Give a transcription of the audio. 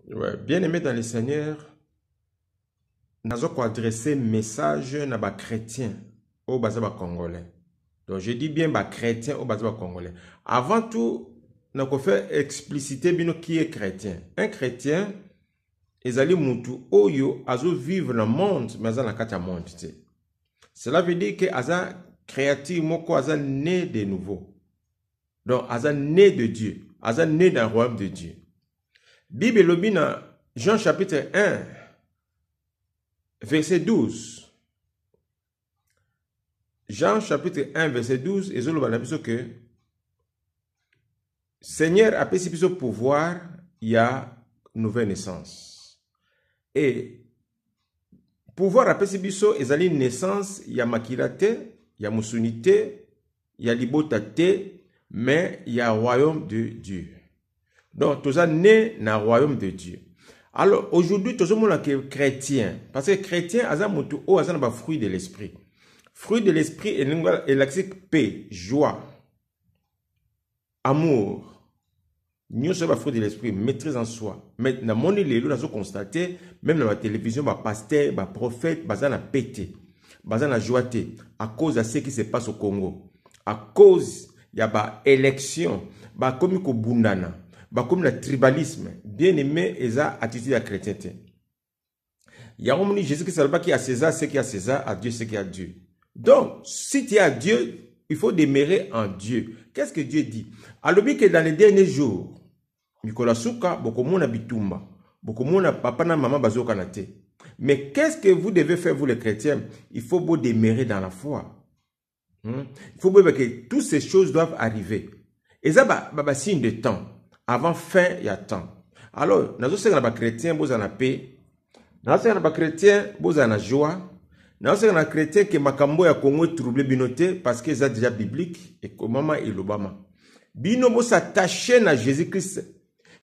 Ouais, bien aimé dans le Seigneur, nous avons adressé message à les chrétiens au bas congolais. Donc je dis bien les chrétiens au bas congolais. Avant tout, nous avons fait expliciter qui est chrétien. Un chrétien, ils allaient mutu oyo azo vivre dans le monde, mais dans le monde. Cela veut dire que aza créatif moko aza né de nouveau. Donc aza né de Dieu, aza né dans le royaume de Dieu. Bible lobi dans Jean chapitre 1 verset 12. Jean chapitre 1 verset 12 et zolo bana biso que Seigneur a pesi biso pouvoir, il y a nouvelle naissance. Et pouvoir a pesi biso ezali naissance, il y a makilate, il y a musunité, il y a libotate, mais il y a royaume de Dieu. Donc, tous né dans le royaume de Dieu. Alors, aujourd'hui, tout le monde est chrétien. Parce que chrétien, c'est un fruit de l'esprit. Fruit de l'esprit est l'accès paix, joie, amour. Nous sommes fruit de l'esprit, maîtrise en soi. Mais dans mon île, nous avons constaté, même dans la télévision, les pasteurs, les prophètes, ils ont pété, ils ont joité à cause de ce qui se passe au Congo. À cause, il y a des élections, comme au Bundana. Comme le tribalisme, bien aimé, et ça, attitude à la chrétienté. Il y a un moment Jésus qui a César, ce qui a César, à Dieu, ce qui a Dieu. Donc, si tu es à Dieu, il faut demeurer en Dieu. Qu'est-ce que Dieu dit? Alors, que dans les derniers jours, Nicolas Souka, beaucoup de monde bitumba, beaucoup de monde papa na maman bazo kanate. Mais qu'est-ce que vous devez faire, vous les chrétiens? Il faut vous demeurer dans la foi. Il faut que toutes ces choses doivent arriver. Et ça, c'est signe de temps. Avant fin, il y a temps. Alors, nous sommes les chrétiens, vous en avez paix. Nous sommes les chrétiens, vous en avez joie. Nous sommes les chrétiens qui makambo ya Congo troublé binoté parce que c'est déjà biblique et que maman et l'Obama. Bino mo s'attacher à Jésus-Christ